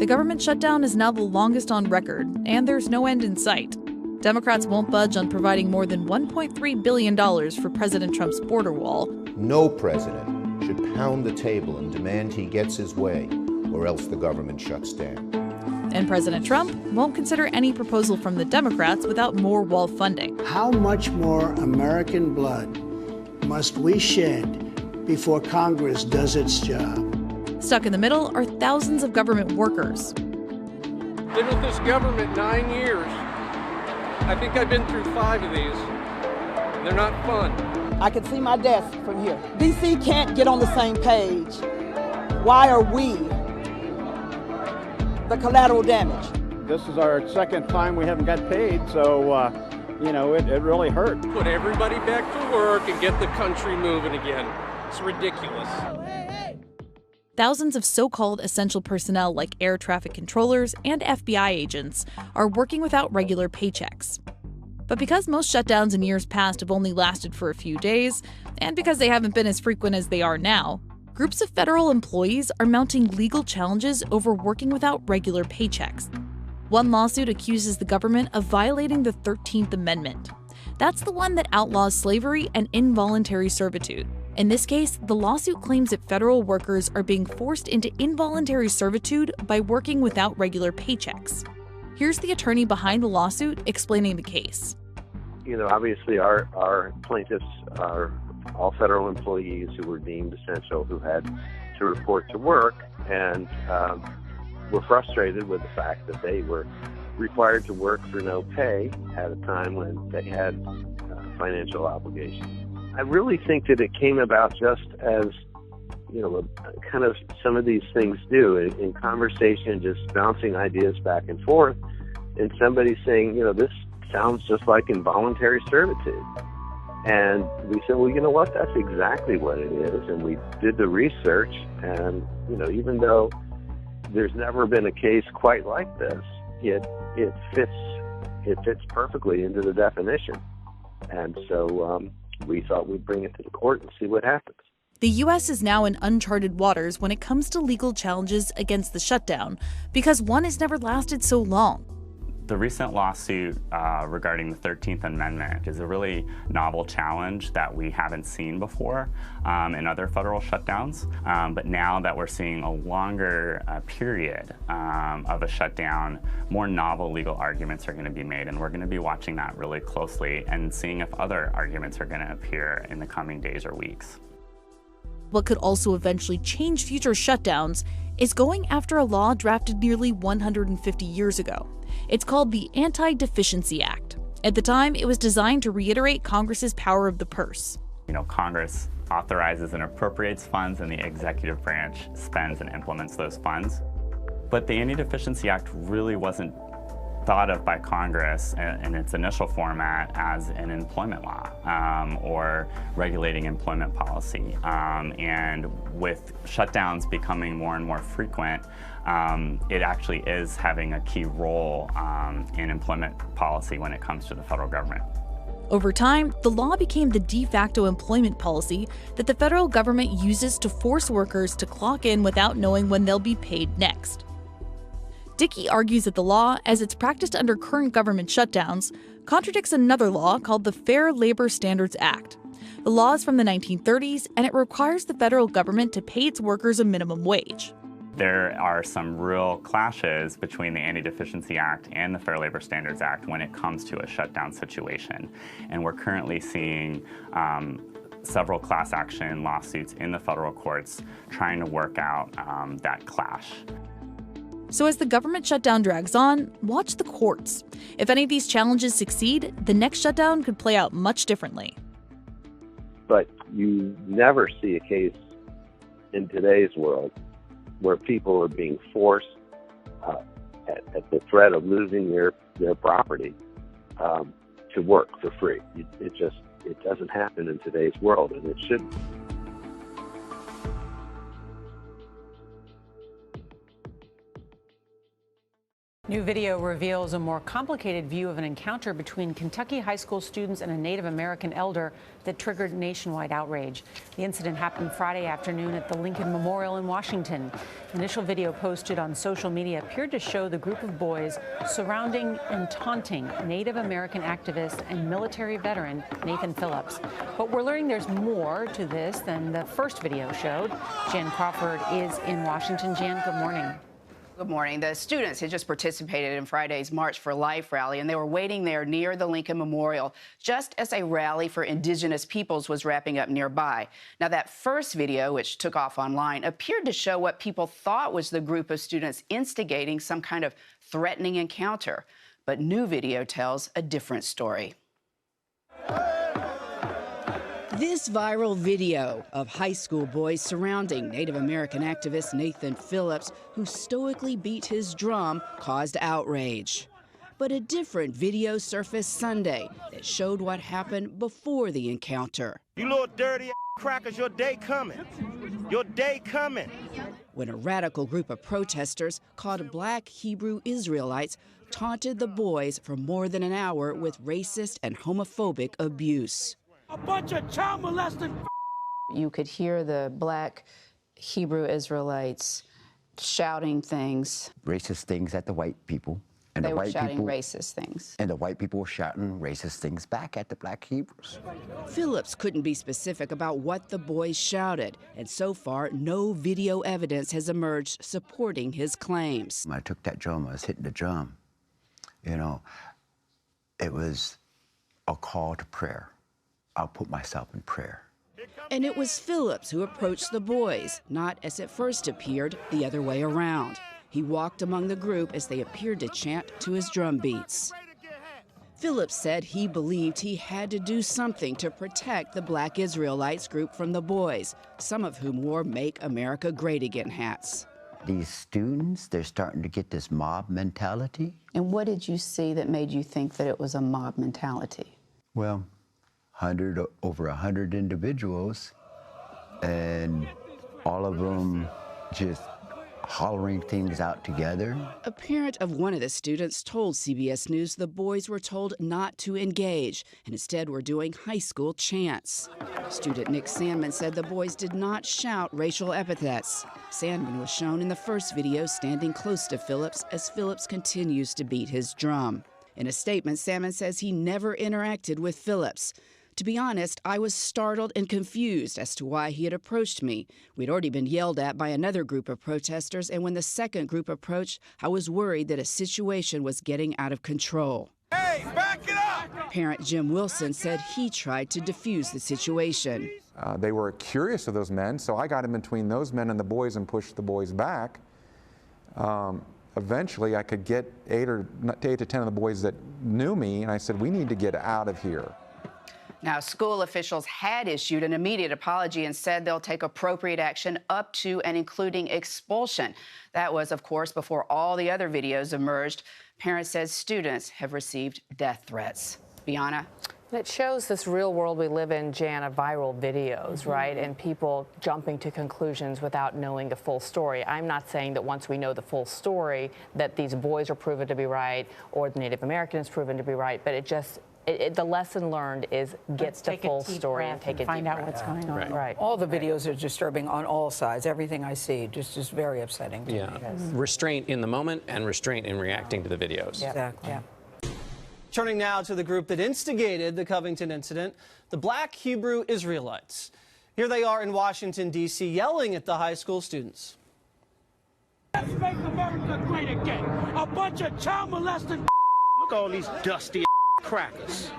The government shutdown is now the longest on record, and there's no end in sight. Democrats won't budge on providing more than $1.3 billion for President Trump's border wall. No president should pound the table and demand he gets his way, or else the government shuts down. And President Trump won't consider any proposal from the Democrats without more wall funding. How much more American blood must we shed before Congress does its job? Stuck in the middle are thousands of government workers. Been with this government 9 years. I think I've been through 5 of these. They're not fun. I can see my desk from here. DC can't get on the same page. Why are we the collateral damage? This is our second time we haven't got paid, so, it really hurt. Put everybody back to work and get the country moving again. It's ridiculous. Thousands of so-called essential personnel like air traffic controllers and FBI agents are working without regular paychecks. But because most shutdowns in years past have only lasted for a few days, and because they haven't been as frequent as they are now, groups of federal employees are mounting legal challenges over working without regular paychecks. One lawsuit accuses the government of violating the 13th Amendment. That's the one that outlaws slavery and involuntary servitude. In this case, the lawsuit claims that federal workers are being forced into involuntary servitude by working without regular paychecks. Here's the attorney behind the lawsuit explaining the case. Obviously our plaintiffs are all federal employees who were deemed essential, who had to report to work, and were frustrated with the fact that they were required to work for no pay at a time when they had financial obligations. I really think that it came about just as, kind of some of these things do in conversation, just bouncing ideas back and forth, and somebody saying, this sounds just like involuntary servitude. And we said, well, you know what, that's exactly what it is. And we did the research, and, even though there's never been a case quite like this, it fits perfectly into the definition. And so we thought we'd bring it to the court and see what happens. The U.S. is now in uncharted waters when it comes to legal challenges against the shutdown because one has never lasted so long. The recent lawsuit regarding the 13th Amendment is a really novel challenge that we haven't seen before in other federal shutdowns. But now that we're seeing a longer period of a shutdown, more novel legal arguments are going to be made, and we're going to be watching that really closely and seeing if other arguments are going to appear in the coming days or weeks. What could also eventually change future shutdowns is going after a law drafted nearly 150 years ago. It's called the Anti-Deficiency Act. At the time, it was designed to reiterate Congress's power of the purse. Congress authorizes and appropriates funds, and the executive branch spends and implements those funds. But the Anti-Deficiency Act really wasn't thought of by Congress in its initial format as an employment law or regulating employment policy. And with shutdowns becoming more and more frequent, it actually is having a key role in employment policy when it comes to the federal government. Over time, the law became the de facto employment policy that the federal government uses to force workers to clock in without knowing when they'll be paid next. Dickey argues that the law, as it's practiced under current government shutdowns, contradicts another law called the Fair Labor Standards Act. The law is from the 1930s, and it requires the federal government to pay its workers a minimum wage. There are some real clashes between the Anti-Deficiency Act and the Fair Labor Standards Act when it comes to a shutdown situation. And we're currently seeing several class action lawsuits in the federal courts trying to work out that clash. So as the government shutdown drags on, watch the courts. If any of these challenges succeed, the next shutdown could play out much differently. But you never see a case in today's world where people are being forced at the threat of losing their property to work for free. It doesn't happen in today's world, and it shouldn't. New video reveals a more complicated view of an encounter between Kentucky high school students and a Native American elder that triggered nationwide outrage. The incident happened Friday afternoon at the Lincoln Memorial in Washington. Initial video posted on social media appeared to show the group of boys surrounding and taunting Native American activist and military veteran Nathan Phillips. But we're learning there's more to this than the first video showed. Jan Crawford is in Washington. Jan, good morning. Good morning. The students had just participated in Friday's March for Life rally, and they were waiting there near the Lincoln Memorial just as a rally for indigenous peoples was wrapping up nearby. Now, that first video, which took off online, appeared to show what people thought was the group of students instigating some kind of threatening encounter. But new video tells a different story. This viral video of high school boys surrounding Native American activist Nathan Phillips, who stoically beat his drum, caused outrage. But a different video surfaced Sunday that showed what happened before the encounter. You little dirty crackers, your day coming. Your day coming. When a radical group of protesters called Black Hebrew Israelites taunted the boys for more than an hour with racist and homophobic abuse. A bunch of child molested. You could hear the Black Hebrew Israelites shouting things. Racist things at the white people. And They the were white shouting people, racist things. And the white people were shouting racist things back at the Black Hebrews. Phillips couldn't be specific about what the boys shouted, and so far, no video evidence has emerged supporting his claims. When I took that drum, I was hitting the drum. You know, it was a call to prayer. I'll put myself in prayer. And it was Phillips who approached the boys, not as it first appeared, the other way around. He walked among the group as they appeared to chant to his drum beats. Phillips said he believed he had to do something to protect the Black Israelites group from the boys, some of whom wore Make America Great Again hats. These students, they're starting to get this mob mentality. And what did you see that made you think that it was a mob mentality? Well, over 100 individuals, and all of them just hollering things out together. A parent of one of the students told CBS News the boys were told not to engage and instead were doing high school chants. Student Nick Sandman said the boys did not shout racial epithets. Sandman was shown in the first video standing close to Phillips as Phillips continues to beat his drum. In a statement, Sandman says he never interacted with Phillips. To be honest, I was startled and confused as to why he had approached me. We'd already been yelled at by another group of protesters, and when the second group approached, I was worried that a situation was getting out of control. Hey, back it up! Parent Jim Wilson said he tried to defuse the situation. They were curious of those men, so I got in between those men and the boys and pushed the boys back. Eventually, I could get 8 to 10 of the boys that knew me, and I said, we need to get out of here. Now, school officials had issued an immediate apology and said they'll take appropriate action up to and including expulsion. That was, of course, before all the other videos emerged. Parents said students have received death threats. Bianna? It shows this real world we live in, Jan, of viral videos, right? And people jumping to conclusions without knowing the full story. I'm not saying that once we know the full story that these boys are proven to be right or the Native American is proven to be right, but it just the lesson learned is get the full story and take a deep breath. Find out what's going on. Right. All the videos are disturbing on all sides. Everything I see just very upsetting to me. Restraint in the moment and restraint in reacting to the videos. Exactly. Yeah. Turning now to the group that instigated the Covington incident, the Black Hebrew Israelites. Here they are in Washington, D.C., yelling at the high school students. Let's make America great again. A bunch of child molested. Look at all these dusty crackers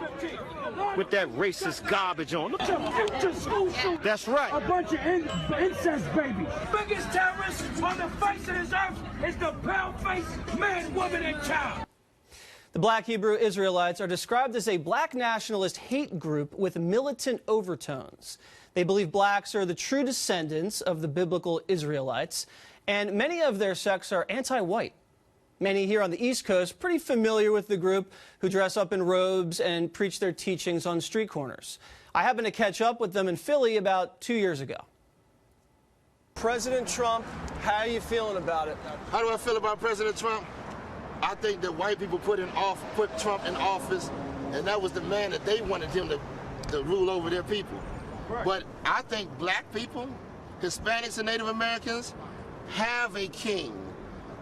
with that racist garbage on. Look at future school shooters. That's right. A bunch of incest babies. Biggest terrorist on the face of this earth is the pale-faced man, woman, and child. The Black Hebrew Israelites are described as a black nationalist hate group with militant overtones. They believe blacks are the true descendants of the biblical Israelites, and many of their sects are anti-white. Many here on the East Coast pretty familiar with the group who dress up in robes and preach their teachings on street corners. I happened to catch up with them in Philly about 2 years ago. President Trump, how are you feeling about it? How do I feel about President Trump? I think that white people put Trump in office, and that was the man that they wanted him to rule over their people. Right. But I think black people, Hispanics and Native Americans have a king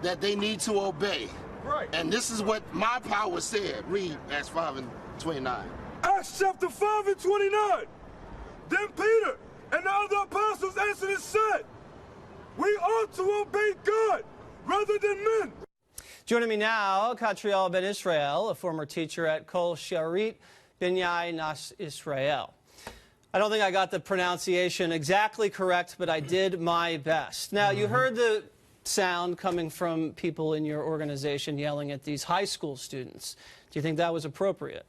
that they need to obey. Right. And this is what my power said. Read Acts 5:29. Acts chapter 5:29. Then Peter and the other apostles answered and said, we ought to obey God rather than men. Joining me now, Katriel Ben Israel, a former teacher at Kol Sharit B'nai Nas Israel. I don't think I got the pronunciation exactly correct, but I did my best. Now, you heard the sound coming from people in your organization yelling at these high school students. Do you think that was appropriate?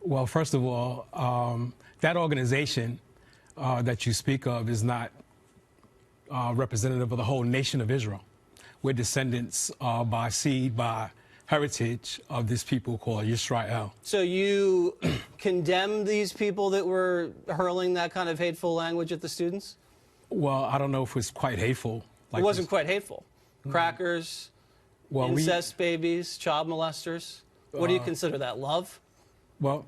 Well, first of all, that organization that you speak of is not representative of the whole nation of Israel. We're descendants by seed, by heritage of this people called Yisrael. So you condemn these people that were hurling that kind of hateful language at the students? Well, I don't know if it's quite hateful. It wasn't quite hateful. Crackers, incest babies, child molesters. What do you consider that, love? Well,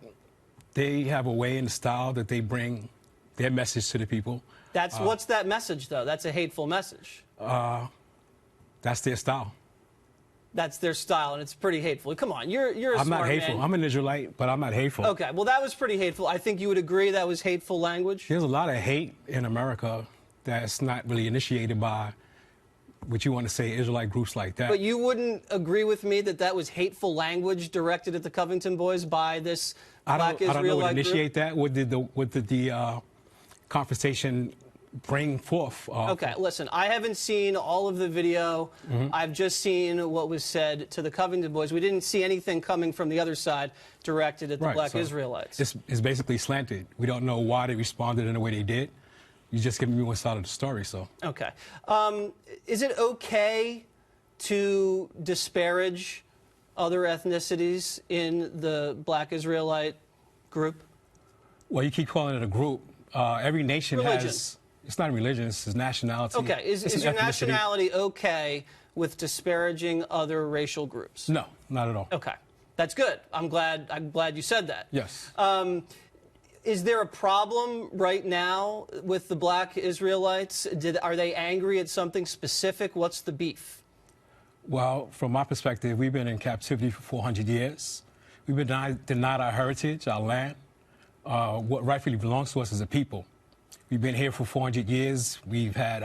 they have a way and a style that they bring their message to the people. What's that message, though? That's a hateful message. That's their style. That's their style, and it's pretty hateful. Come on, you're a smart man. I'm not hateful. I'm an Israelite, but I'm not hateful. Okay, well, that was pretty hateful. I think you would agree that was hateful language? There's a lot of hate in America that's not really initiated by what you want to say Israelite groups like that. But you wouldn't agree with me that that was hateful language directed at the Covington boys by this black Israelite group? I don't know what initiate that. What did the conversation bring forth? Okay, listen, I haven't seen all of the video. I've just seen what was said to the Covington boys. We didn't see anything coming from the other side directed at the black Israelites. It's basically slanted. We don't know why they responded in the way they did. You just giving me one side of the story, so. Okay. Is it okay to disparage other ethnicities in the black Israelite group? Well, you keep calling it a group. Every nation has... It's not a religion, it's nationality. Okay, is your nationality okay with disparaging other racial groups? No, not at all. Okay, that's good. I'm glad you said that. Yes. Is there a problem right now with the black Israelites? Are they angry at something specific? What's the beef? Well, from my perspective, we've been in captivity for 400 years. We've been denied our heritage, our land, what rightfully belongs to us as a people. We've been here for 400 years. We've had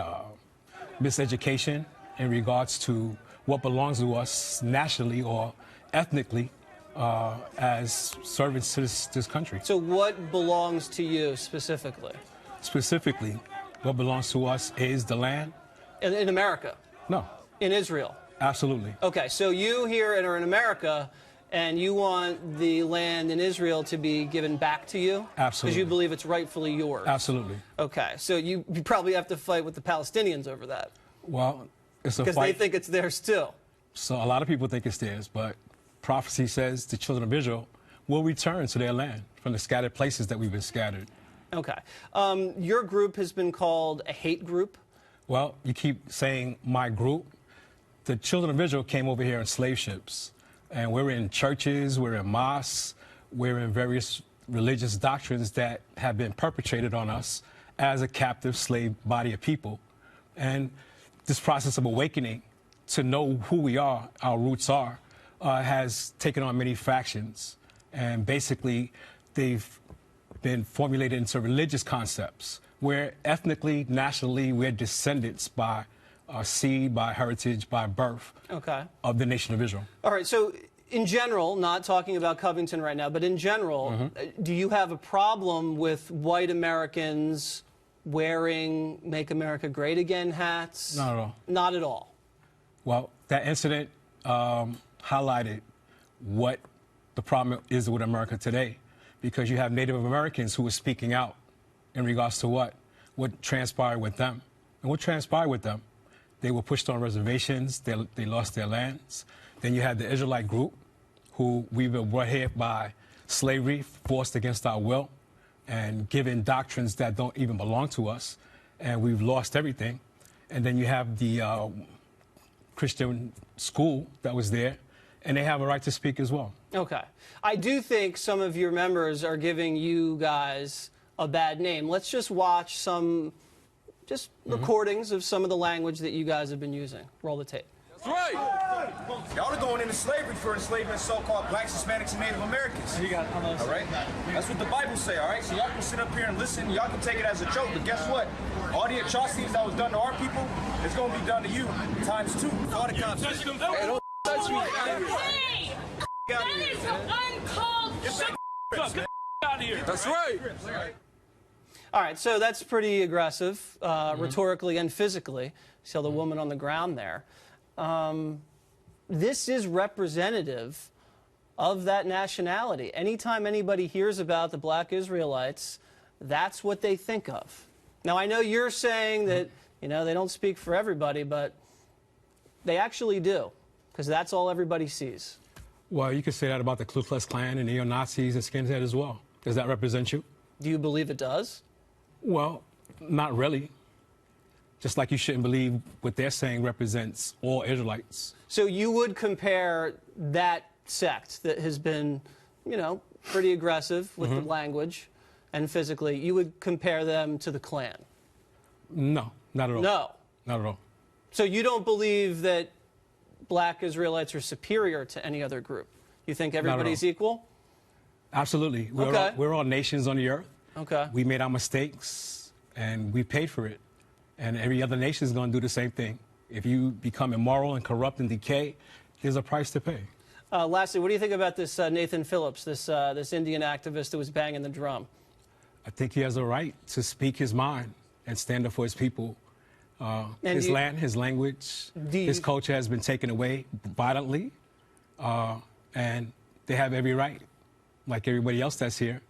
miseducation in regards to what belongs to us nationally or ethnically as servants to this country. So what belongs to you specifically? Specifically, what belongs to us is the land. In America? No. In Israel? Absolutely. Okay, so you here are in America, and you want the land in Israel to be given back to you? Absolutely. Because you believe it's rightfully yours? Absolutely. Okay, so you probably have to fight with the Palestinians over that. Well, it's a fight. Because they think it's theirs too. So a lot of people think it's theirs, but prophecy says the children of Israel will return to their land from the scattered places that we've been scattered. Okay. Your group has been called a hate group? Well, you keep saying my group. The children of Israel came over here in slave ships. And we're in churches, we're in mosques, we're in various religious doctrines that have been perpetrated on us as a captive slave body of people. And this process of awakening to know who we are, our roots are, has taken on many factions. And basically, they've been formulated into religious concepts where ethnically, nationally, we're descendants by seed, by heritage, by birth of the nation of Israel. All right, so in general, not talking about Covington right now, but in general, do you have a problem with white Americans wearing Make America Great Again hats? Not at all. Not at all. Well, that incident highlighted what the problem is with America today, because you have Native Americans who are speaking out in regards to what transpired with them. And what transpired with them? They were pushed on reservations. They lost their lands. Then you had the Israelite group, who we were brought here by slavery, forced against our will, and given doctrines that don't even belong to us, and we've lost everything. And then you have the Christian school that was there and they have a right to speak as well. Okay. I do think some of your members are giving you guys a bad name. Let's just watch some recordings of some of the language that you guys have been using. Roll the tape. That's right. Y'all are going into slavery for enslaving so-called blacks, Hispanics, and Native Americans. You got it. All right? That's what the Bible say, all right? So y'all can sit up here and listen. Y'all can take it as a joke, but guess what? All the atrocities that was done to our people, it's going to be done to you times 2. All the cops. Hey, don't touch me. Hey! That is uncalled shit. Get out of here. That's right. All right, so that's pretty aggressive, rhetorically and physically. See the woman on the ground there. This is representative of that nationality. Anytime anybody hears about the black Israelites, that's what they think of. Now, I know you're saying that, you know, they don't speak for everybody, but they actually do, because that's all everybody sees. Well, you could say that about the Ku Klux Klan and neo-Nazis and skinheads as well. Does that represent you? Do you believe it does? Well, not really. Just like you shouldn't believe what they're saying represents all Israelites. So you would compare that sect that has been, you know, pretty aggressive with the language and physically, you would compare them to the Klan? No, not at all. No? Not at all. So you don't believe that black Israelites are superior to any other group? You think everybody's equal? Absolutely. We're all nations on the earth. Okay. We made our mistakes, and we paid for it. And every other nation is going to do the same thing. If you become immoral and corrupt and decay, there's a price to pay. Lastly, what do you think about this Nathan Phillips, this Indian activist who was banging the drum? I think he has a right to speak his mind and stand up for his people. His land, his language, his culture has been taken away violently, and they have every right, like everybody else that's here,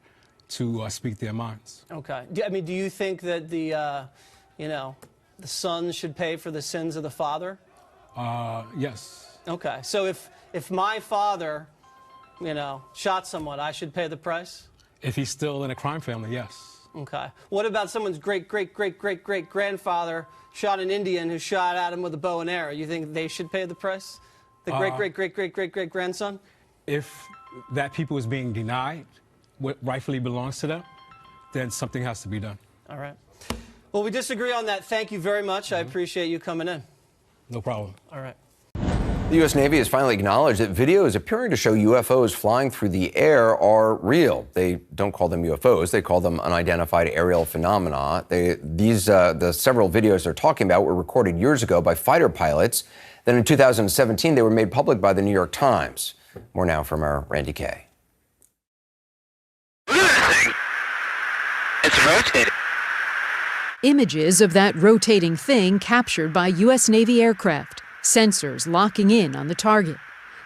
to speak their minds. Okay. I mean, do you think that the son should pay for the sins of the father? Yes. Okay. So if my father, shot someone, I should pay the price? If he's still in a crime family, yes. Okay. What about someone's great-great-great-great-great-grandfather shot an Indian who shot at him with a bow and arrow? You think they should pay the price? The great-great-great-great-great-great-grandson? If that people is being denied what rightfully belongs to them, then something has to be done. All right. Well, we disagree on that. Thank you very much. I appreciate you coming in. No problem. All right. The U.S. Navy has finally acknowledged that videos appearing to show UFOs flying through the air are real. They don't call them UFOs. They call them unidentified aerial phenomena. The several videos they're talking about were recorded years ago by fighter pilots. Then in 2017, they were made public by the New York Times. More now from our Randy Kay. Look at this thing. It's rotating. Images of that rotating thing captured by U.S. Navy aircraft, sensors locking in on the target.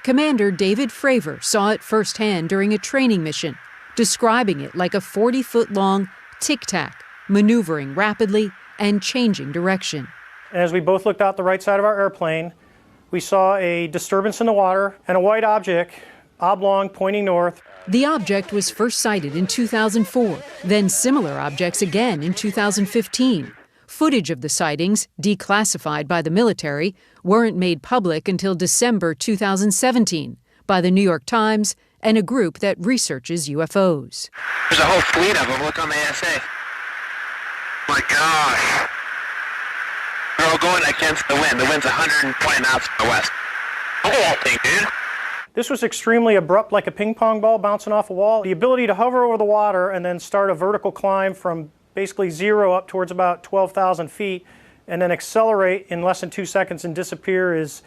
Commander David Fravor saw it firsthand during a training mission, describing it like a 40-foot-long tic-tac, maneuvering rapidly and changing direction. As we both looked out the right side of our airplane, we saw a disturbance in the water and a white object, oblong, pointing north. The object was first sighted in 2004, then similar objects again in 2015. Footage of the sightings, declassified by the military, weren't made public until December 2017 by the New York Times and a group that researches UFOs. There's a whole fleet of them. Look on the ASA. My gosh. They're all going against the wind. The wind's 120 knots from the west. Look at that thing, dude. This was extremely abrupt, like a ping pong ball bouncing off a wall. The ability to hover over the water and then start a vertical climb from basically zero up towards about 12,000 feet and then accelerate in less than 2 seconds and disappear is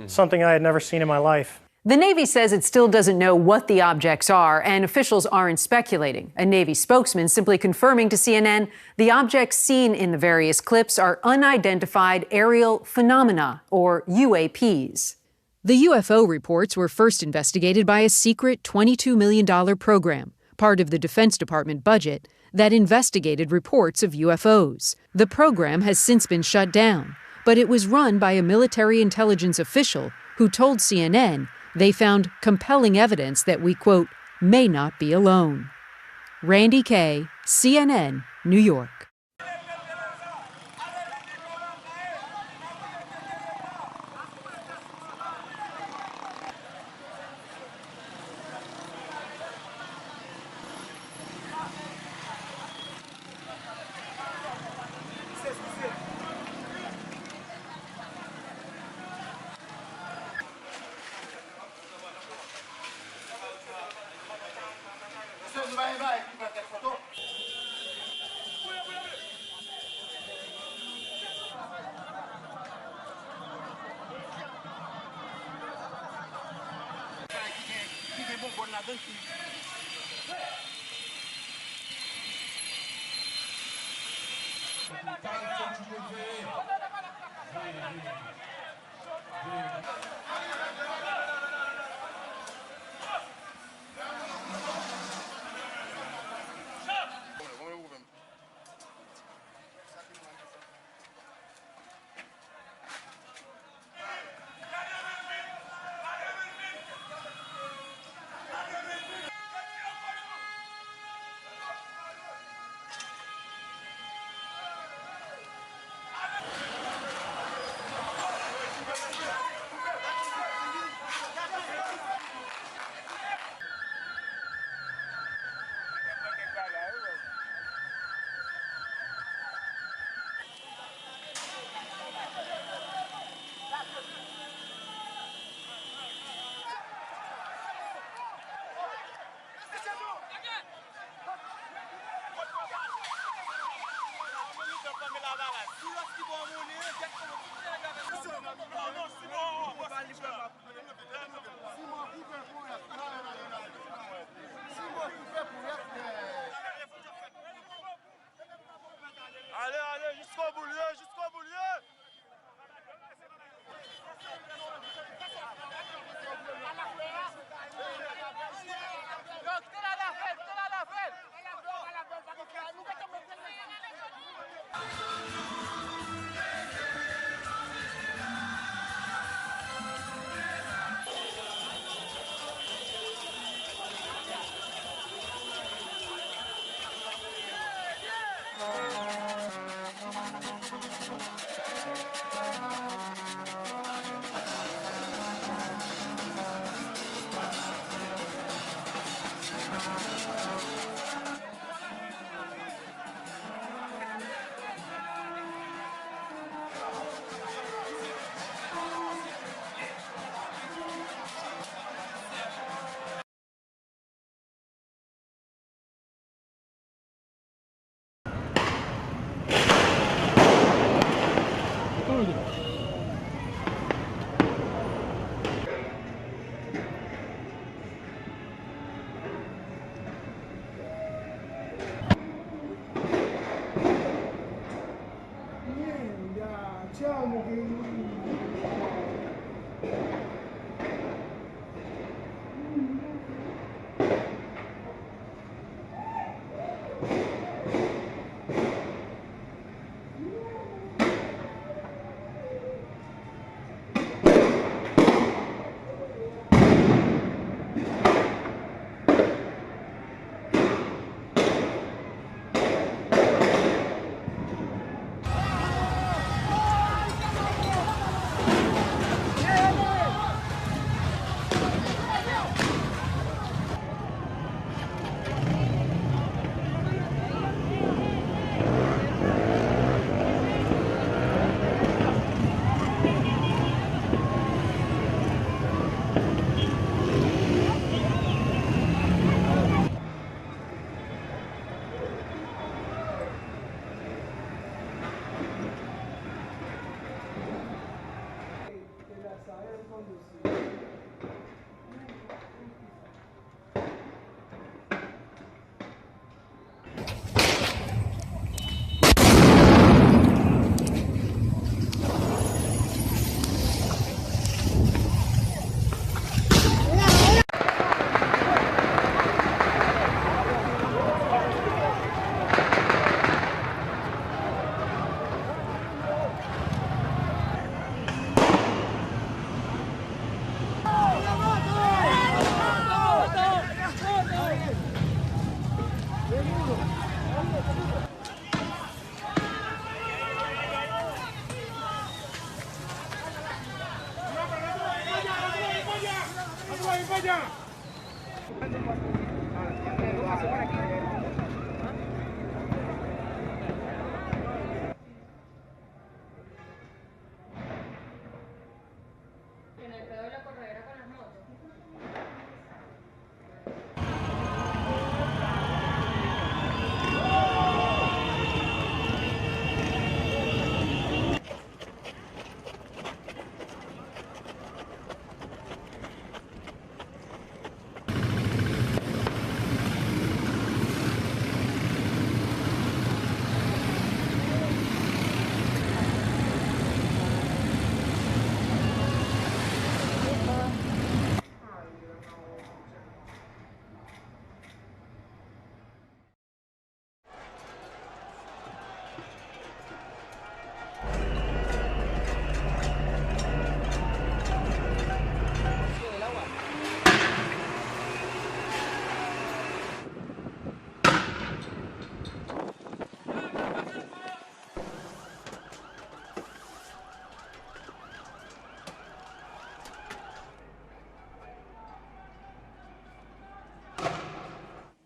something I had never seen in my life. The Navy says it still doesn't know what the objects are, and officials aren't speculating. A Navy spokesman simply confirming to CNN the objects seen in the various clips are unidentified aerial phenomena, or UAPs. The UFO reports were first investigated by a secret $22 million program, part of the Defense Department budget, that investigated reports of UFOs. The program has since been shut down, but it was run by a military intelligence official who told CNN they found compelling evidence that we, quote, may not be alone. Randy Kay, CNN, New York. Allez, allez, jusqu'au bout, jusqu'au bout,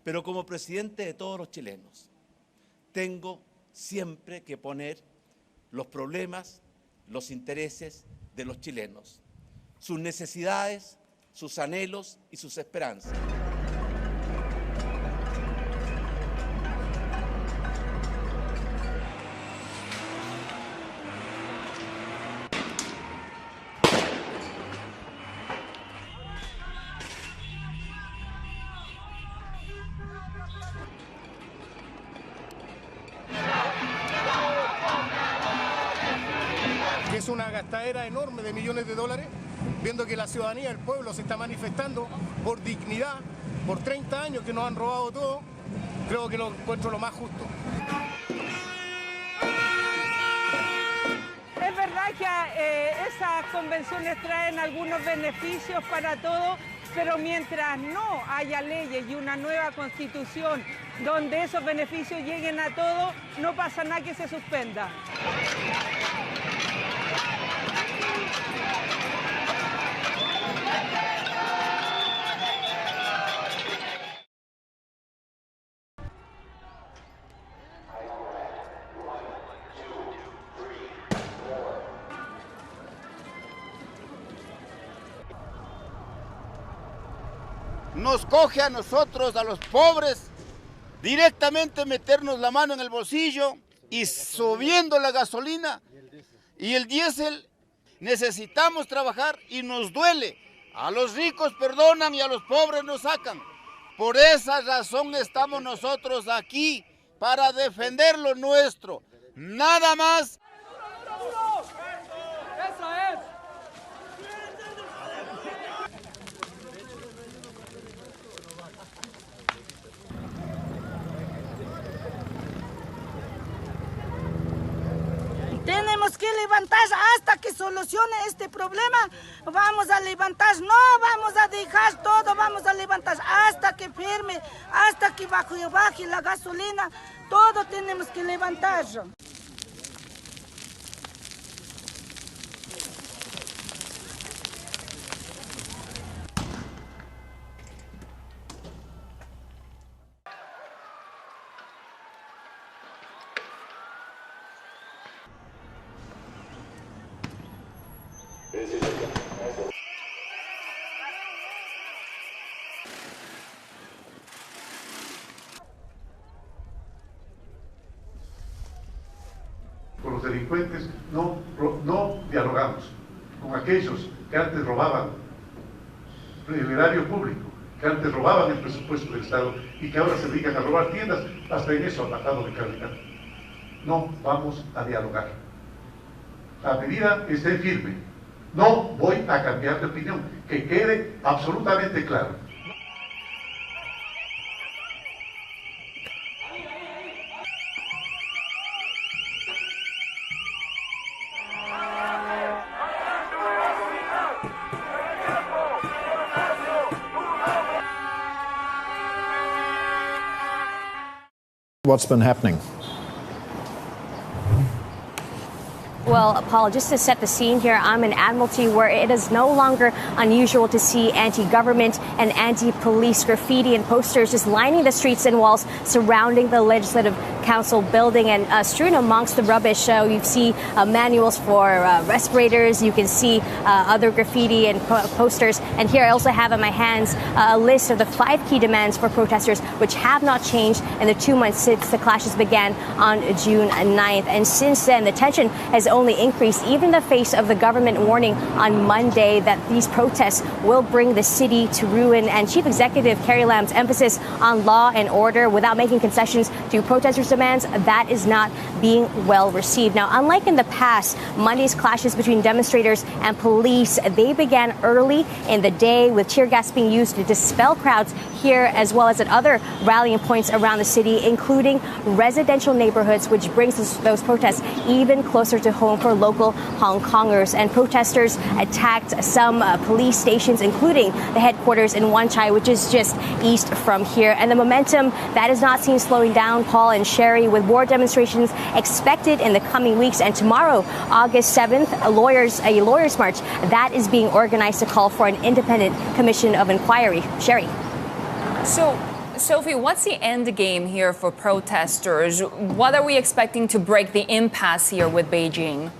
Pero como presidente de todos los chilenos, tengo siempre que poner los problemas, los intereses de los chilenos, sus necesidades, sus anhelos y sus esperanzas. Es una gastadera enorme de millones de dólares, viendo que la ciudadanía, el pueblo se está manifestando por dignidad, por 30 años que nos han robado todo. Creo que lo encuentro lo más justo. Es verdad que esas convenciones traen algunos beneficios para todos, pero mientras no haya leyes y una nueva constitución donde esos beneficios lleguen a todos, no pasa nada que se suspenda. Nos coge a nosotros, a los pobres, directamente meternos la mano en el bolsillo y subiendo la gasolina y el diésel. Necesitamos trabajar y nos duele. A los ricos perdonan y a los pobres nos sacan. Por esa razón estamos nosotros aquí, para defender lo nuestro. Nada más. ¡Eso es! Tenemos que levantar hasta que solucione este problema. Vamos a levantar, no vamos a dejar todo, vamos a levantar hasta que firme, hasta que baje la gasolina. Todo tenemos que levantar. Con los delincuentes no dialogamos, con aquellos que antes robaban el erario público, que antes robaban el presupuesto del Estado y que ahora se dedican a robar tiendas, hasta en eso han bajado de calidad. No vamos a dialogar. La medida esté firme. No voy a cambiar de opinión, que quede absolutamente claro. What's been happening? Well, Paul, just to set the scene here, I'm in Admiralty, where it is no longer unusual to see anti-government and anti-police graffiti and posters just lining the streets and walls surrounding the Legislative Council building. And strewn amongst the rubbish, you see manuals for respirators. You can see other graffiti and posters. And here I also have in my hands a list of the 5 key demands for protesters, which have not changed in the 2 months since the clashes began on June 9th. And since then, the tension has only increased, even in the face of the government warning on Monday that these protests will bring the city to ruin. And Chief Executive Carrie Lam's emphasis on law and order without making concessions to protesters' demands, that is not being well received. Now, unlike in the past, Monday's clashes between demonstrators and police, they began early in the day with tear gas being used to dispel crowds here as well as at other rallying points around the city, including residential neighborhoods, which brings those protests even closer to home for local Hong Kongers. And protesters attacked some police stations, including the headquarters in Wan Chai, which is just east from here. And the momentum that is not seen slowing down, Paul and Sherry, with more demonstrations expected in the coming weeks. And tomorrow, August 7th, a lawyers' march that is being organized to call for an independent commission of inquiry. Sherry. So Sophie, what's the end game here for protesters? What are we expecting to break the impasse here with Beijing?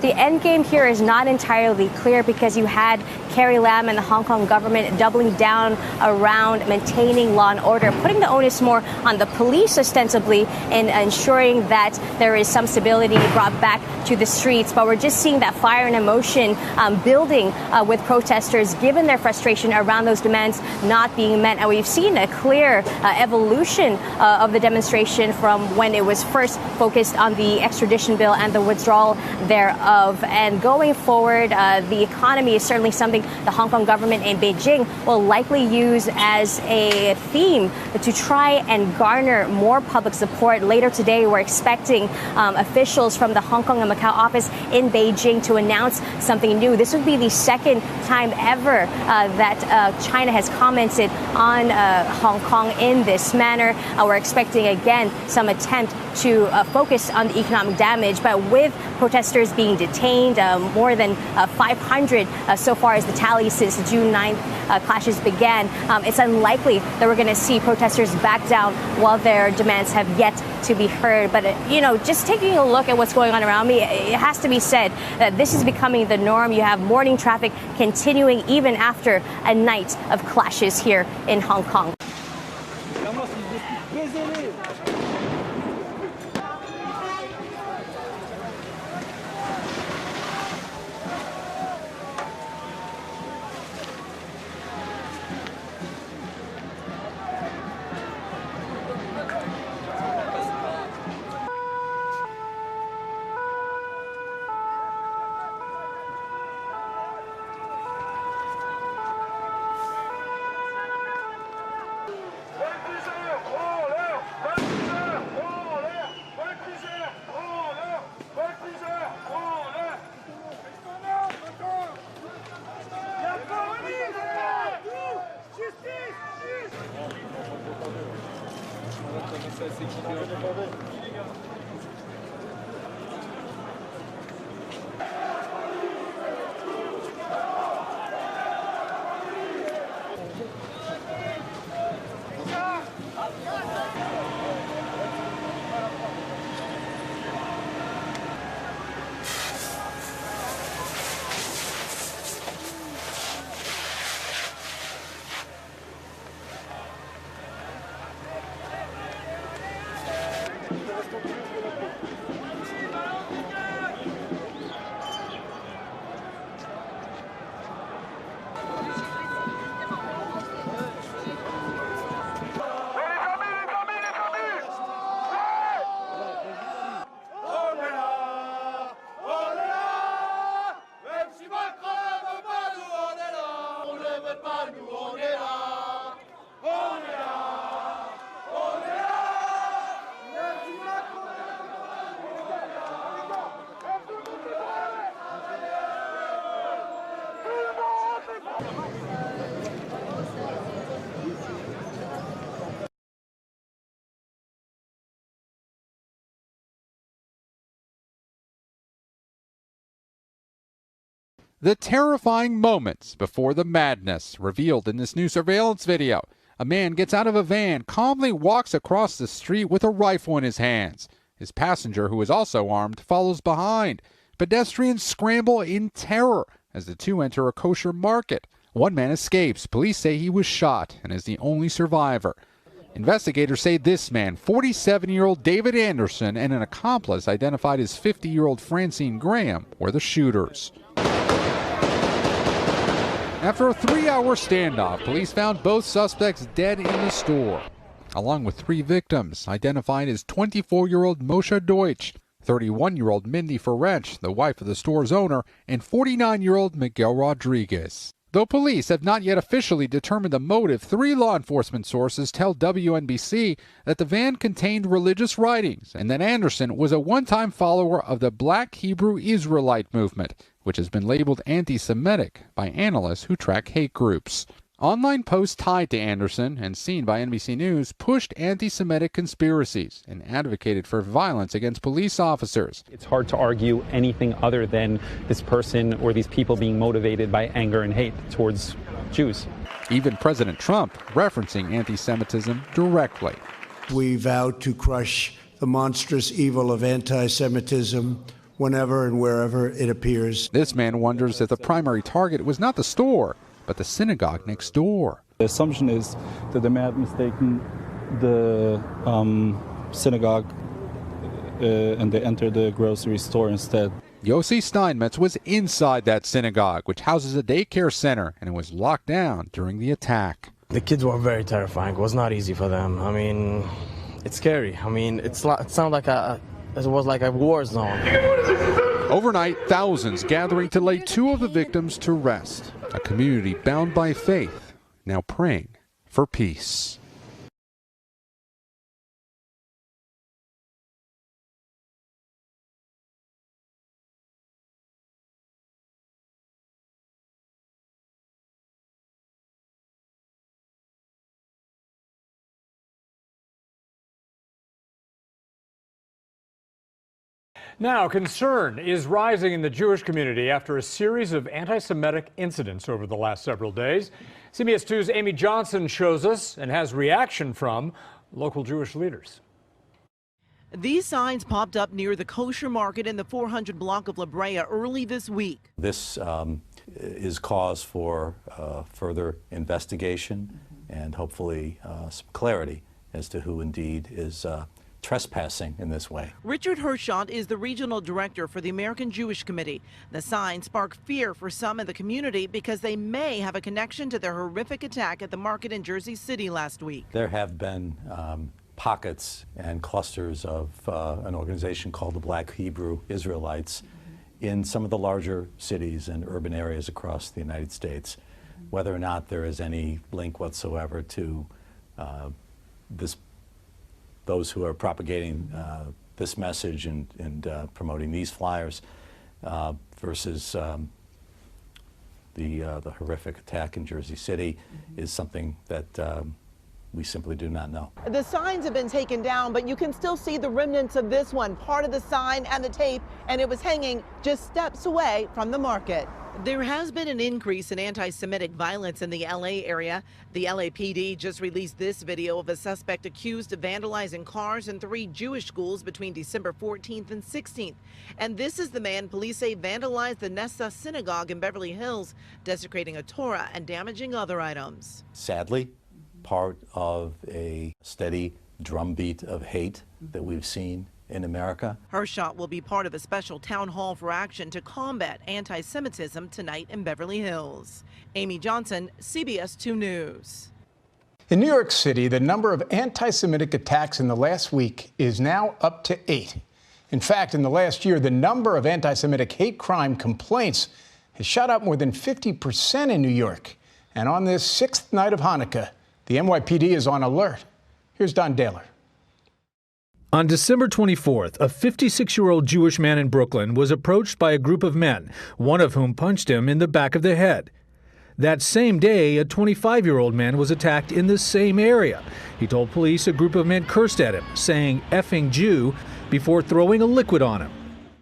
The end game here is not entirely clear because you had Carrie Lam and the Hong Kong government doubling down around maintaining law and order, putting the onus more on the police ostensibly in ensuring that there is some stability brought back to the streets. But we're just seeing that fire and emotion building with protesters, given their frustration around those demands not being met. And we've seen a clear evolution of the demonstration from when it was first focused on the extradition bill and the withdrawal thereof. And going forward, the economy is certainly something the Hong Kong government and Beijing will likely use as a theme to try and garner more public support. Later today, we're expecting officials from the Hong Kong and Macau office in Beijing to announce something new. This would be the second time ever that China has commented on Hong Kong in this manner. We're expecting, again, some attempt to focus on the economic damage, but with protesters being detained, more than 500 so far as the tally since the June 9th clashes began. It's unlikely that we're going to see protesters back down while their demands have yet to be heard. But, just taking a look at what's going on around me, it has to be said that this is becoming the norm. You have morning traffic continuing even after a night of clashes here in Hong Kong. The terrifying moments before the madness revealed in this new surveillance video. A man gets out of a van, calmly walks across the street with a rifle in his hands. His passenger, who is also armed, follows behind. Pedestrians scramble in terror as the two enter a kosher market. One man escapes. Police say he was shot and is the only survivor. Investigators say this man, 47-year-old David Anderson, and an accomplice identified as 50-year-old Francine Graham, were the shooters. After a 3-hour standoff, police found both suspects dead in the store, along with 3 victims, identified as 24-year-old Moshe Deutsch, 31-year-old Mindy Ferenc, the wife of the store's owner, and 49-year-old Miguel Rodriguez. Though police have not yet officially determined the motive, 3 law enforcement sources tell WNBC that the van contained religious writings and that Anderson was a one-time follower of the Black Hebrew Israelite movement, which has been labeled anti-Semitic by analysts who track hate groups. Online posts tied to Anderson and seen by NBC News pushed anti-Semitic conspiracies and advocated for violence against police officers. It's hard to argue anything other than this person or these people being motivated by anger and hate towards Jews. Even President Trump referencing anti-Semitism directly. We vow to crush the monstrous evil of anti-Semitism whenever and wherever it appears. This man wonders if the primary target was not the store, but the synagogue next door. The assumption is that they may have mistaken the synagogue and they entered the grocery store instead. Yossi Steinmetz was inside that synagogue, which houses a daycare center, and it was locked down during the attack. The kids were very terrifying. It was not easy for them. I mean, it's scary. I mean, it sounded like it was like a war zone. Overnight, thousands gathering to lay two of the victims to rest. A community bound by faith, now praying for peace. Now, concern is rising in the Jewish community after a series of anti-Semitic incidents over the last several days. CBS 2's Amy Johnson shows us and has reaction from local Jewish leaders. These signs popped up near the kosher market in the 400 block of La Brea early this week. This is cause for further investigation and hopefully some clarity as to who indeed is trespassing in this way. Richard Hershot is the regional director for the American Jewish Committee. The signs spark fear for some in the community because they may have a connection to the horrific attack at the market in Jersey City last week. There have been pockets and clusters of an organization called the Black Hebrew Israelites in some of the larger cities and urban areas across the United States. Whether or not there is any link whatsoever to those who are propagating this message and promoting these flyers versus the horrific attack in Jersey City is something that we simply do not know. The signs have been taken down, but you can still see the remnants of this one, part of the sign and the tape, and it was hanging just steps away from the market. There has been an increase in anti-Semitic violence in the LA area. The LAPD just released this video of a suspect accused of vandalizing cars in 3 Jewish schools between December 14th and 16th. And this is the man police say vandalized the Nessa Synagogue in Beverly Hills, desecrating a Torah and damaging other items. Sadly, part of a steady drumbeat of hate that we've seen in America. Hershot will be part of a special town hall for action to combat anti-Semitism tonight in Beverly Hills. Amy Johnson, CBS 2 News. In New York City, the number of anti-Semitic attacks in the last week is now up to 8. In fact, in the last year, the number of anti-Semitic hate crime complaints has shot up more than 50% in New York. And on this 6th night of Hanukkah, the NYPD is on alert. Here's Don Daler. On December 24th, a 56-year-old Jewish man in Brooklyn was approached by a group of men, one of whom punched him in the back of the head. That same day, a 25-year-old man was attacked in the same area. He told police a group of men cursed at him, saying "effing Jew," before throwing a liquid on him.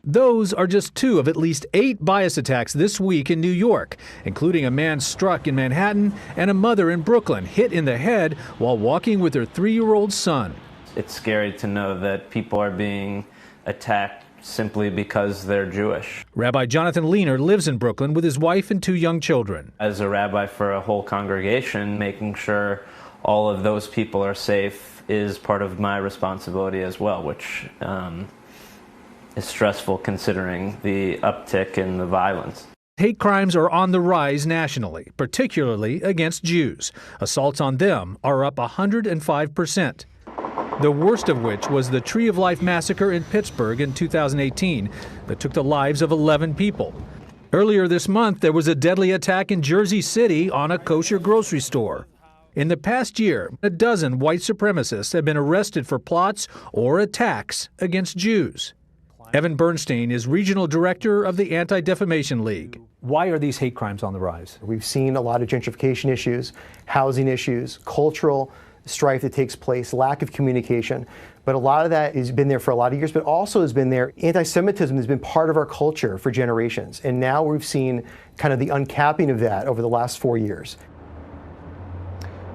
Those are just 2 of at least 8 bias attacks this week in New York, including a man struck in Manhattan and a mother in Brooklyn hit in the head while walking with her 3-year-old son. It's scary to know that people are being attacked simply because they're Jewish. Rabbi Jonathan Leaner lives in Brooklyn with his wife and 2 young children. As a rabbi for a whole congregation, making sure all of those people are safe is part of my responsibility as well, which is stressful considering the uptick in the violence. Hate crimes are on the rise nationally, particularly against Jews. Assaults on them are up 105%. The worst of which was the Tree of Life massacre in Pittsburgh in 2018 that took the lives of 11 people. Earlier this month, there was a deadly attack in Jersey City on a kosher grocery store. In the past year, a dozen white supremacists have been arrested for plots or attacks against Jews. Evan Bernstein is regional director of the Anti-Defamation League. Why are these hate crimes on the rise? We've seen a lot of gentrification issues, housing issues, cultural strife that takes place, lack of communication. But a lot of that has been there for a lot of years, but also has been there. Anti-Semitism has been part of our culture for generations. And now we've seen kind of the uncapping of that over the last 4 years.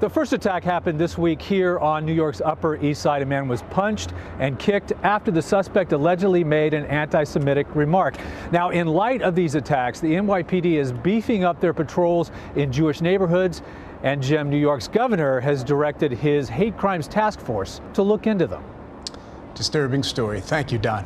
The first attack happened this week here on New York's Upper East Side. A man was punched and kicked after the suspect allegedly made an anti-Semitic remark. Now, in light of these attacks, the NYPD is beefing up their patrols in Jewish neighborhoods, and Jim, New York's governor has directed his hate crimes task force to look into them. Disturbing story. Thank you, Don.